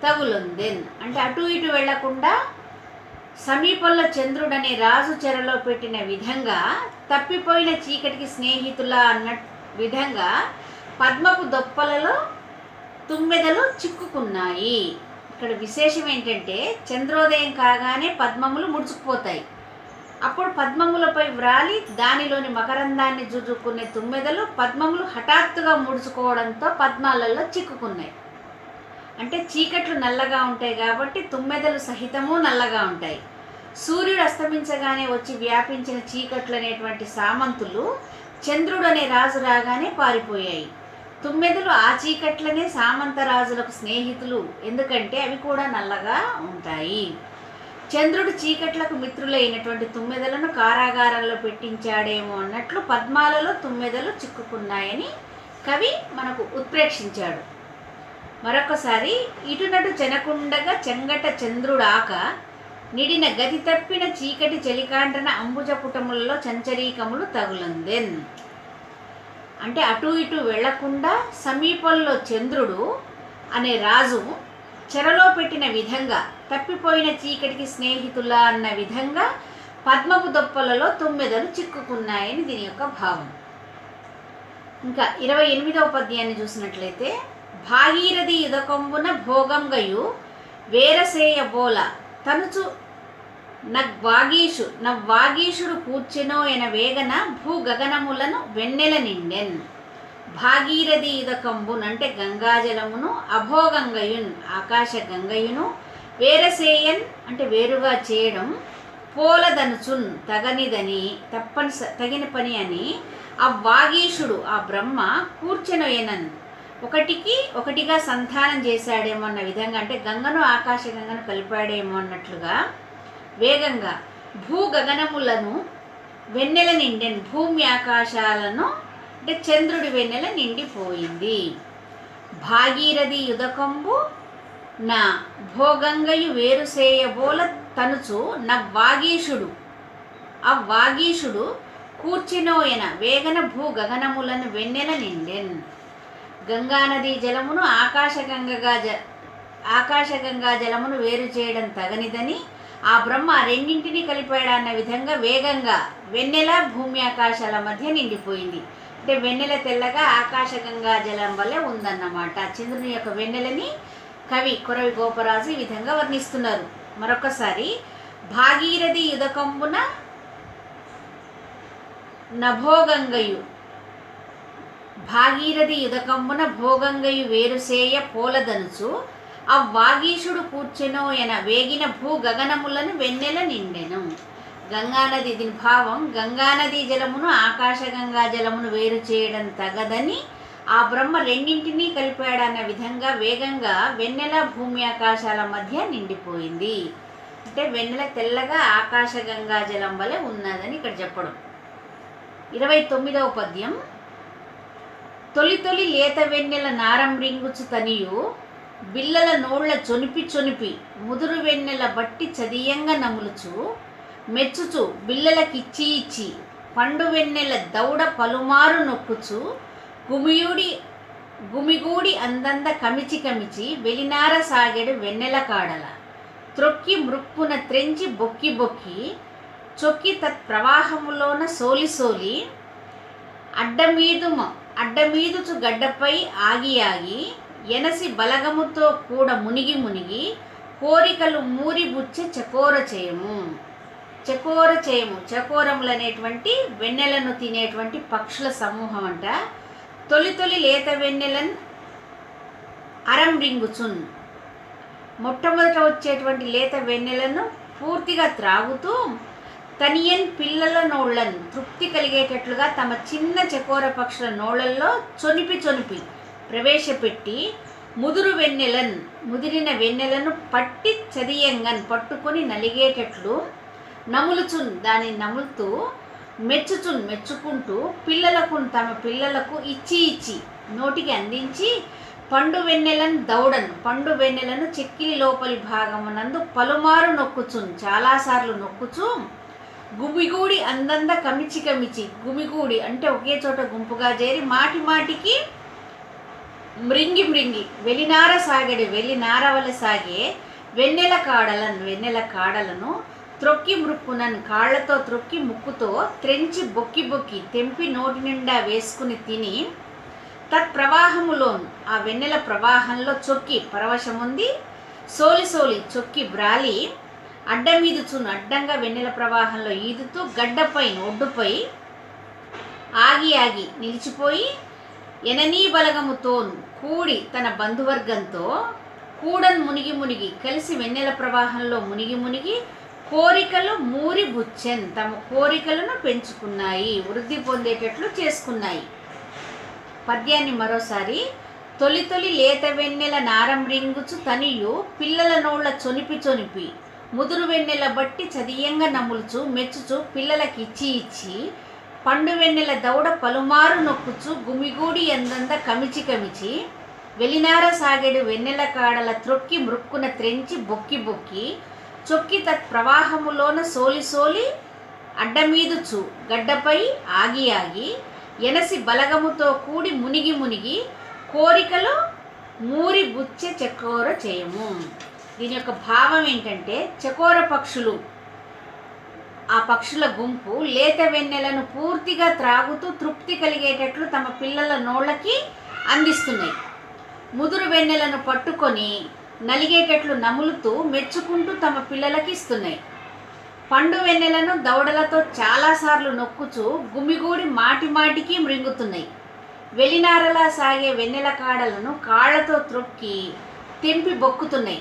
తగులుందెన్. అంటే అటు ఇటు వెళ్లకుండా సమీపంలో చంద్రుడనే రాజు చెరలో పెట్టిన విధంగా తప్పిపోయిన చీకటికి స్నేహితులా అన్న విధంగా పద్మపు దొప్పలలో తుమ్మెదలు చిక్కుకున్నాయి. ఇక్కడ విశేషం ఏంటంటే చంద్రోదయం కాగానే పద్మములు ముడుచుకుపోతాయి. అప్పుడు పద్మములపై వ్రాలి దానిలోని మకరందాన్ని జుర్రుకునే తుమ్మెదలు పద్మములు హఠాత్తుగా ముడుచుకోవడంతో పద్మాలలో చిక్కుకున్నాయి. అంటే చీకట్లు నల్లగా ఉంటాయి కాబట్టి తుమ్మెదలు సహితము నల్లగా ఉంటాయి. సూర్యుడు అస్తమించగానే వచ్చి వ్యాపించిన చీకట్లు అనేటువంటి సామంతులు చంద్రుడు అనే రాజు రాగానే పారిపోయాయి. తుమ్మెదలు ఆ చీకట్లనే సామంత రాజులకు స్నేహితులు, ఎందుకంటే అవి కూడా నల్లగా ఉంటాయి. చంద్రుడు చీకట్లకు మిత్రులైనటువంటి తుమ్మెదలను కారాగారంలో పెట్టించాడేమో అన్నట్లు పద్మాలలో తుమ్మెదలు చిక్కుకున్నాయని కవి మనకు ఉత్ప్రేక్షించాడు. మరొకసారి ఇటునటు చెనకుండగా చెంగట చంద్రుడాక నిడిన గతి తప్పిన చీకటి చెలికాంటన అంబుజపుటములలో చంచరీకములు తగులందెన్. అంటే అటు ఇటు వెళ్లకుండా సమీపంలో చంద్రుడు అనే రాజు చెరలో పెట్టిన విధంగా తప్పిపోయిన చీకటికి స్నేహితులా అన్న విధంగా పద్మపు దొప్పలలో తుమ్మెదలు చిక్కుకున్నాయని దీని యొక్క భావం. ఇంకా 28వ పద్యాన్ని చూసినట్లయితే, భాగీరథి యుదకంబున భోగంగయు వేరసేయ బోల తనుచు నవ్వాగీషుడు కూర్చెనో ఎన వేగన భూ గగనములను వెన్నెల నిండెన్. భాగీరథి యుదకంబున్ అంటే గంగాజలమును, అభోగంగయున్ ఆకాశ గంగయును, వేరసేయన్ అంటే వేరుగా చేయడం, పోలదనుచున్ తగనిదని తగిన పని అని, ఆ వాగీషుడు ఆ బ్రహ్మ కూర్చెనొయనన్ ఒకటిగా సంధానం చేశాడేమో అన్న విధంగా, అంటే గంగను ఆకాశ గంగను కలిపాడేమో అన్నట్లుగా వేగంగా భూ గగనములను వెన్నెల నిండెన్, భూమి ఆకాశాలను అంటే చంద్రుడి వెన్నెల నిండిపోయింది. భాగీరథి యుదకంబు నా భోగంగయు వేరుసేయబోల తనుచు నవ్వాగీషుడు ఆ వాగీషుడు కూర్చినోయన వేగన భూ గగనములను వెన్నెల నిండెన్. గంగానదీ జలమును ఆకాశగంగా జలమును వేరు చేయడం తగనిదని ఆ బ్రహ్మ రెండింటినీ కలిపాడన్న విధంగా వేగంగా వెన్నెల భూమి ఆకాశాల మధ్య నిండిపోయింది. అంటే వెన్నెల తెల్లగా ఆకాశగంగా జలం వల్లే ఉందన్నమాట. చంద్రుని యొక్క వెన్నెలని కవి కొరవి గోపరాజు ఈ విధంగా వర్ణిస్తున్నారు. మరొకసారి, భాగీరథి యుదకంబున నభోగంగయు భాగీరథి యుదకంబున భోగంగయు వేరుసేయ పోలదనుచు ఆ వాగీషుడు కూర్చెనో ఎన వేగిన భూ గగనములను వెన్నెల నిండెను. గంగానది, దీని భావం గంగానదీ జలమును ఆకాశగంగా జలమును వేరు చేయడం తగదని ఆ బ్రహ్మ రెండింటినీ కలిపాడన్న విధంగా వేగంగా వెన్నెల భూమి ఆకాశాల మధ్య నిండిపోయింది. అంటే వెన్నెల తెల్లగా ఆకాశగంగా జలం వలె ఉన్నదని ఇక్కడ చెప్పడం. 29వ పద్యం, తొలి తొలి లేత వెన్నెల నారం రింగుచు తనియు బిల్లల నోళ్ల చొనిపి ముదురు వెన్నెల బట్టి చదియంగా నములుచు మెచ్చుచు బిల్లలకిచ్చి ఇచ్చి పండు వెన్నెల దౌడ పలుమారు నొక్కుచు గుమిగూడి అందంద కమిచి వెలినార సాగెడు వెన్నెల కాడల త్రొక్కి మృక్కున త్రెంచి బొక్కి చొక్కి తత్ ప్రవాహములోన సోలి అడ్డమీదుచు గడ్డపై ఆగి ఎనసి బలగముతో కూడా మునిగి కోరికలు మూరిబుచ్చే చకోర చేయము చకోరములు అనేటువంటి వెన్నెలను తినేటువంటి పక్షుల సమూహం అంట. తొలి తొలి లేత వెన్నెలను అరం రింగుచున్, మొట్టమొదట వచ్చేటువంటి లేత వెన్నెలను పూర్తిగా త్రాగుతూ తనియన్ పిల్లల నోళ్లను తృప్తి కలిగేటట్లుగా తమ చిన్న చకోర పక్షుల నోళ్లలో చొనిపి ప్రవేశపెట్టి ముదిరిన వెన్నెలను పట్టి చదియంగన్ పట్టుకొని నలిగేటట్లు నములుచున్, దాన్ని నములుతూ మెచ్చుకుంటూ తమ పిల్లలకు ఇచ్చి నోటికి అందించి పండు వెన్నెలను చెక్కిలి లోపలి భాగమునందు పలుమారు నొక్కుచున్, చాలాసార్లు నొక్కుచు గుమిగూడి అందంద కమిచి గుమిగూడి అంటే ఒకే చోట గుంపుగా చేరి మాటికి మృంగి వెలినార వలె సాగే వెన్నెల కాడలను త్రొక్కి మృక్కునన్ కాళ్లతో త్రొక్కి ముక్కుతో త్రెంచి బొక్కి తెంపి నోటి నిండా వేసుకుని తిని తత్ ప్రవాహములోను ఆ వెన్నెల ప్రవాహంలో చొక్కి పరవశముంది సోలి చొక్కి బ్రాలి అడ్డంగా వెన్నెల ప్రవాహంలో ఈదుతూ గడ్డపైన ఒడ్డుపై ఆగి నిలిచిపోయి ఎననీ బలగముతో కూడి తన బంధువర్గంతో కూడన్ మునిగి మునిగి కలిసి వెన్నెల ప్రవాహంలో మునిగి మునిగి కోరికలు మూరి బుచ్చెన్ తమ కోరికలను పెంచుకున్నాయి, వృద్ధి పొందేటట్లు చేసుకున్నాయి. పద్యాన్ని మరోసారి. తొలి తొలి లేత వెన్నెల నారం రింగుచు తనియు పిల్లల నోళ్ల చొనిపి చొనిపి ముదురు వెన్నెల బట్టి చదియంగా నములుచు మెచ్చుచు పిల్లలకిచ్చి ఇచ్చి పండు వెన్నెల దౌడ పలుమారు నొక్కుచు గుమిగూడి ఎందంద కమిచి కమిచి వెలినార సాగెడు వెన్నెల కాడల త్రొక్కి మృక్కున త్రెంచి బొక్కి బొక్కి చొక్కి తత్ ప్రవాహములోన సోలి సోలి అడ్డమీదుచు గడ్డపై ఆగి ఆగి ఎనసి బలగముతో కూడి మునిగి మునిగి కోరికలు మూరి బుచ్చె చకోర చేయము. దీని యొక్క భావం ఏంటంటే, చకోర పక్షులు, ఆ పక్షుల గుంపు లేత వెన్నెలను పూర్తిగా త్రాగుతూ తృప్తి కలిగేటట్లు తమ పిల్లల నోళ్ళకి అందిస్తున్నాయి. ముదురు వెన్నెలను పట్టుకొని నలిగేటట్లు నములుతూ మెచ్చుకుంటూ తమ పిల్లలకి ఇస్తున్నాయి. పండు వెన్నెలను దవడలతో చాలాసార్లు నొక్కుచూ గుమిగూడి మాటి మాటికి మృంగుతున్నాయి. వెలినారలా సాగే వెన్నెల కాడలను కాళ్లతో త్రొక్కి తెంపి బొక్కుతున్నాయి.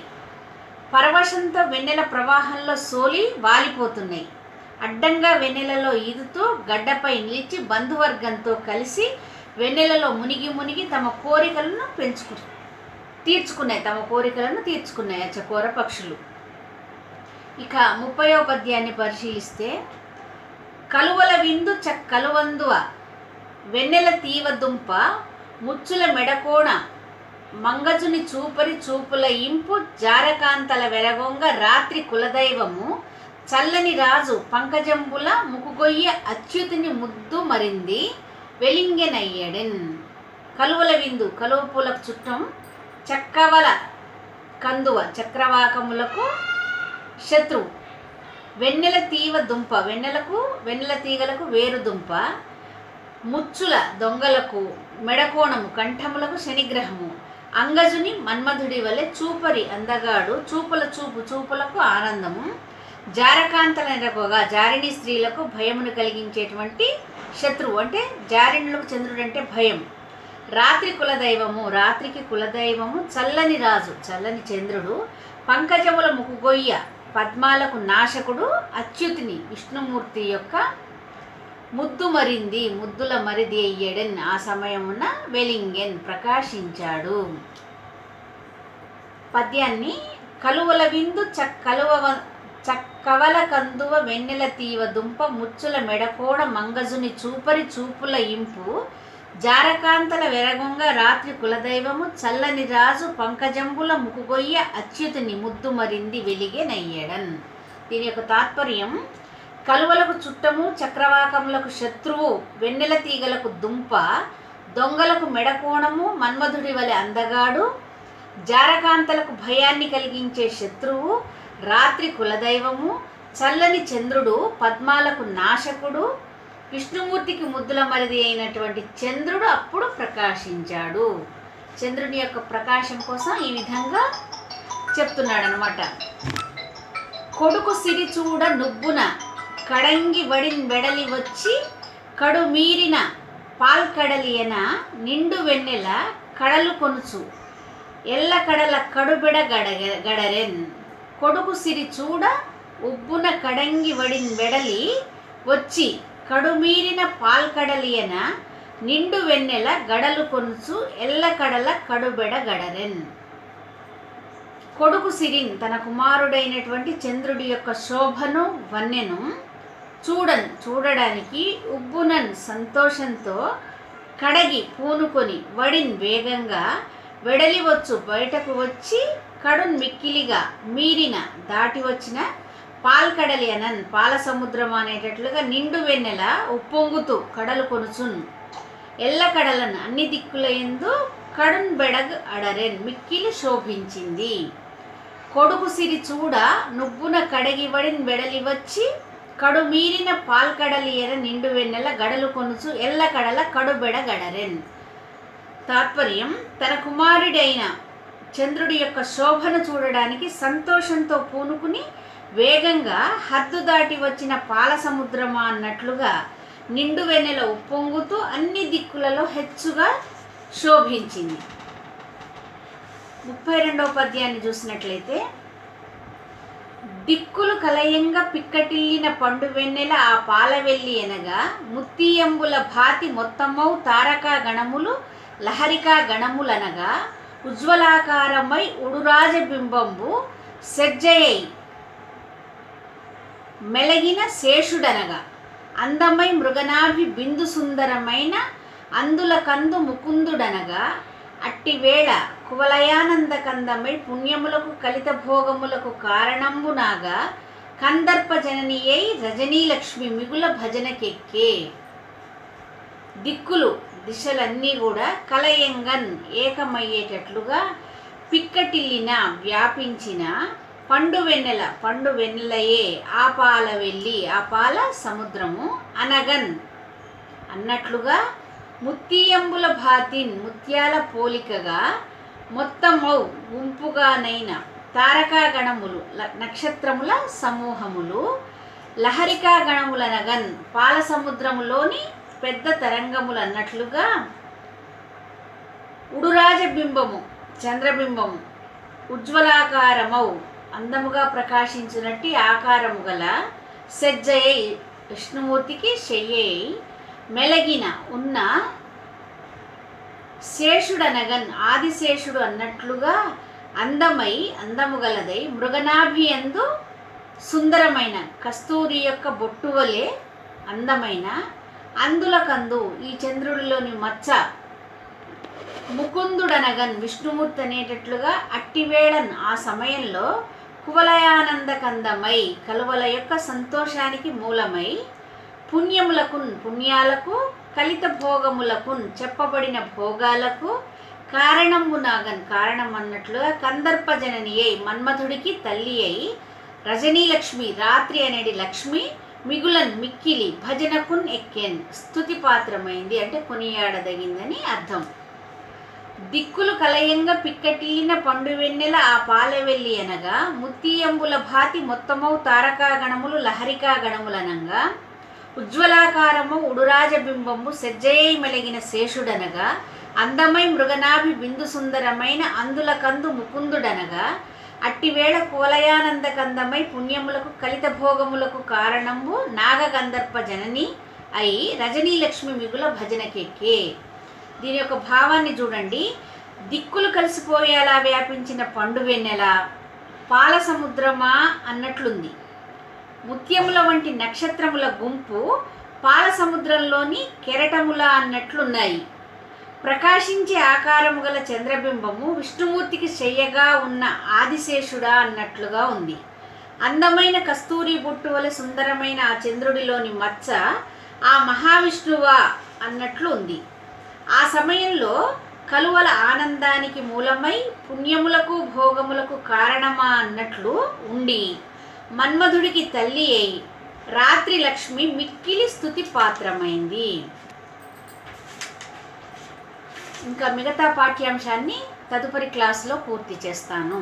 పరవశంతో వెన్నెల ప్రవాహంలో సోలి వాలిపోతున్నాయి. అడ్డంగా వెన్నెలలో ఈదుతూ గడ్డపై నిలిచి బంధువర్గంతో కలిసి వెన్నెలలో మునిగి మునిగి తమ కోరికలను తీర్చుకున్నాయి ఆ చకోర పక్షులు. ఇక 30వ పద్యాన్ని పరిశీలిస్తే, కలువల విందు కలువందువ వెన్నెల తీవదుంప ముచ్చుల మెడకోణ మంగజుని చూపరి చూపుల ఇంపు జారకాంతల వెరగొంగ రాత్రి కులదైవము చల్లని రాజు పంకజంబుల ముకుగొయ్య అచ్యుతిని ముద్దు మరింది వెలింగెనయ్యడెన్. కలువల విందు కలువ పూలకు చుట్టం, చక్కవల కందువ చక్రవాకములకు శత్రువు, వెన్నెల తీవ దుంప వెన్నెల తీగలకు వేరు దుంప, ముచ్చుల దొంగలకు మెడకోణము కంఠములకు శనిగ్రహము, అంగజుని మన్మధుడి వలె చూపరి అందగాడు చూపులకు ఆనందము, జారకాంతల నెరగోగా జారిణి స్త్రీలకు భయమును కలిగించేటువంటి శత్రువు, అంటే జారిణులకు చంద్రుడు అంటే భయం. రాత్రికి కులదైవము చల్లని రాజు చల్లని చంద్రుడు, పంకజముల ముకుగొయ్య పద్మాలకు నాశకుడు అచ్యుతిని విష్ణుమూర్తి యొక్క ముద్దుల మరిది అయ్యడెన్. ఆ సమయమున వెలింగెన్ ప్రకాశించాడు. పద్యాన్ని. కలువల విందు చక్కవల కందువ వెన్నెల తీవ దుంప ముచ్చుల మెడకోడ మంగజుని చూపరి చూపుల ఇంపు జారకాంతల వెరగొంగ రాత్రి కులదైవము చల్లని రాజు పంకజంబుల ముకుగొయ్య అచ్యుతిని ముద్దు మరింది వెలిగే నయ్యడన్. దీని యొక్క తాత్పర్యం, కలువలకు చుట్టము చక్రవాకములకు శత్రువు, వెన్నెల తీగలకు దుంప, దొంగలకు మెడకోణము మన్మధుడి వలె అందగాడు, జారకాంతలకు భయాన్ని కలిగించే శత్రువు, రాత్రి కులదైవము, చల్లని చంద్రుడు, పద్మాలకు నాశకుడు, విష్ణుమూర్తికి ముద్దుల మరిది అయినటువంటి చంద్రుడు అప్పుడు ప్రకాశించాడు. చంద్రుని యొక్క ప్రకాశం కోసం ఈ విధంగా చెప్తున్నాడు అనమాట. కొడుకు సిరి చూడ నుబ్బున కడంగి వడిన్ వెడలి వచ్చి కడు మీరిన పాల్కడలియన నిండు వెన్నెల కడలు కొనుచు ఎల్ల కడల కడుబెడ గడరెన్. కొడుకు సిరి చూడ ఉబ్బున కడంగి వడిన్ వెడలి వచ్చి కడుమీరిన పాల్కడలియన నిండు వెన్నెల గడలు కొనుచు ఎల్ల కడల కడుబెడ గడరెన్. కొడుకు సిరిన్ తన కుమారుడైనటువంటి చంద్రుడి యొక్క శోభను వన్నెను చూడడానికి ఉబ్బునన్ సంతోషంతో కడగి పూనుకొని వడిన్ వేగంగా వెడలివచ్చు బయటకు వచ్చి కడున్ మిక్కిలిగా మీరిన దాటి వచ్చిన పాల్కడలి అనన్ పాల సముద్రం అనేటట్లుగా నిండు వెన్నెల ఉప్పొంగుతూ కడలు కొనుచున్ ఎల్ల కడలను అన్ని దిక్కుల యందు కడున్ బెడగ్ అడరెన్ మిక్కిలి శోభించింది. కొడుకు సిరి చూడ నుబ్బున కడగివడిన్ వెడలి వచ్చి కడు మీరిన పాల్కడలి ఎర నిండు వెన్నెల గడలు కొనుచు ఎల్ల కడల కడుబెడ గడరెన్. తాత్పర్యం, తన కుమారుడైన చంద్రుడి యొక్క శోభను చూడడానికి సంతోషంతో పూనుకుని వేగంగా హద్దు దాటి వచ్చిన పాల సముద్రమా అన్నట్లుగా నిండు వెన్నెల ఉప్పొంగుతూ అన్ని దిక్కులలో హెచ్చుగా శోభించింది. 32వ పద్యాన్ని చూసినట్లయితే, దిక్కులు కలయంగా పిక్కటిల్లిన పండు వెన్నెల ఆ పాలవెల్లి అనగా ముత్తియంబుల భాతి మొత్తమౌ తారకా గణములు లహరికా గణములనగా ఉజ్వలాకారమై ఉడురాజబింబంబు సెజ్జయై మెలగిన శేషుడనగా అందమై మృగనాభి బిందు సుందరమైన అందుల కందు ముకుందుడనగా అట్టివేళ కువలయానంద కందమై పుణ్యములకు కలిత భోగములకు కారణంబునాగా కందర్ప జననీయై రజనీలక్ష్మి మిగుల భజనకెక్కే. దిక్కులు దిశలన్నీ కూడా కలయంగన్ ఏకమయ్యేటట్లుగా పిక్కటిల్లిన వ్యాపించిన పండు వెన్నెలయే ఆపాల వెళ్ళి ఆపాల సముద్రము అనగన్ అన్నట్లుగా ముత్తియంబుల భాతిన్ ముత్యాల పోలికగా మొత్తమౌ గుంపుగానైన తారకా గణములు నక్షత్రముల సమూహములు లహరికా గణములనగన్ పాల సముద్రములోని పెద్ద తరంగములు అన్నట్లుగా ఉడురాజబింబము చంద్రబింబము ఉజ్వలాకారమౌ అందముగా ప్రకాశించినట్టి ఆకారము గల సెజ్జయై విష్ణుమూర్తికి శయ్యై మెలగిన ఉన్న శేషుడనగన్ ఆదిశేషుడు అన్నట్లుగా అందము గలదై మృగనాభి యందు సుందరమైన కస్తూరి యొక్క బొట్టు వలె అందమైన అందులకందు ఈ చంద్రుడిలోని మచ్చ ముకుందుడనగన్ విష్ణుమూర్తి అనేటట్లుగా అట్టివేళన్ ఆ సమయంలో కువలయానంద కందమై కలువల యొక్క సంతోషానికి మూలమై పుణ్యాలకు కలిత భోగములకు చెప్పబడిన భోగాలకు కారణం అన్నట్లుగా కందర్ప జనని అయి మన్మధుడికి తల్లి అయి రజనీలక్ష్మి రాత్రి అనేది లక్ష్మి మిగులన్ మిక్కిలి భజనకున్ ఎక్కెన్ స్తుతి పాత్రమైంది అంటే కొనియాడదగిందని అర్థం. దిక్కులు కలయంగా పిక్కటిల్లిన పండు వెన్నెల ఆ పాలవెల్లి అనగా ముత్తియంబుల భాతి మొత్తమౌ తారకా గణములు లహరికా గణములనంగా ఉజ్వలాకారము ఉడురాజబింబము సెజ్జయై మెలగిన శేషుడనగా అందమై మృగనాభి బిందు సుందరమైన అందుల కందు ముకుందుడనగా అట్టివేళ కోలయానంద కందమై పుణ్యములకు కలిత భోగములకు కారణంబు నాగగంధర్ప జనని అయి రజనీలక్ష్మి మిగుల భజనకెక్కే. దీని యొక్క భావాన్ని చూడండి. దిక్కులు కలిసిపోయేలా వ్యాపించిన పండు వెన్నెల పాల సముద్రమా అన్నట్లుంది. ముత్యముల వంటి నక్షత్రముల గుంపు పాల సముద్రంలోని కెరటముల అన్నట్లున్నాయి. ప్రకాశించే ఆకారము గల చంద్రబింబము విష్ణుమూర్తికి శయ్యగా ఉన్న ఆదిశేషుడా అన్నట్లుగా ఉంది. అందమైన కస్తూరి బొట్టు వలె సుందరమైన ఆ చంద్రుడిలోని మచ్చ ఆ మహావిష్ణువా అన్నట్లు ఉంది. ఆ సమయంలో కలువల ఆనందానికి మూలమై పుణ్యములకు భోగములకు కారణమా అన్నట్లు ఉండి మన్మధుడికి తల్లి అయి రాత్రి లక్ష్మి మిక్కిలి స్తుతి పాత్రమైంది. ఇంకా మిగతా పాఠ్యాంశాన్ని తదుపరి క్లాసులో పూర్తి చేస్తాను.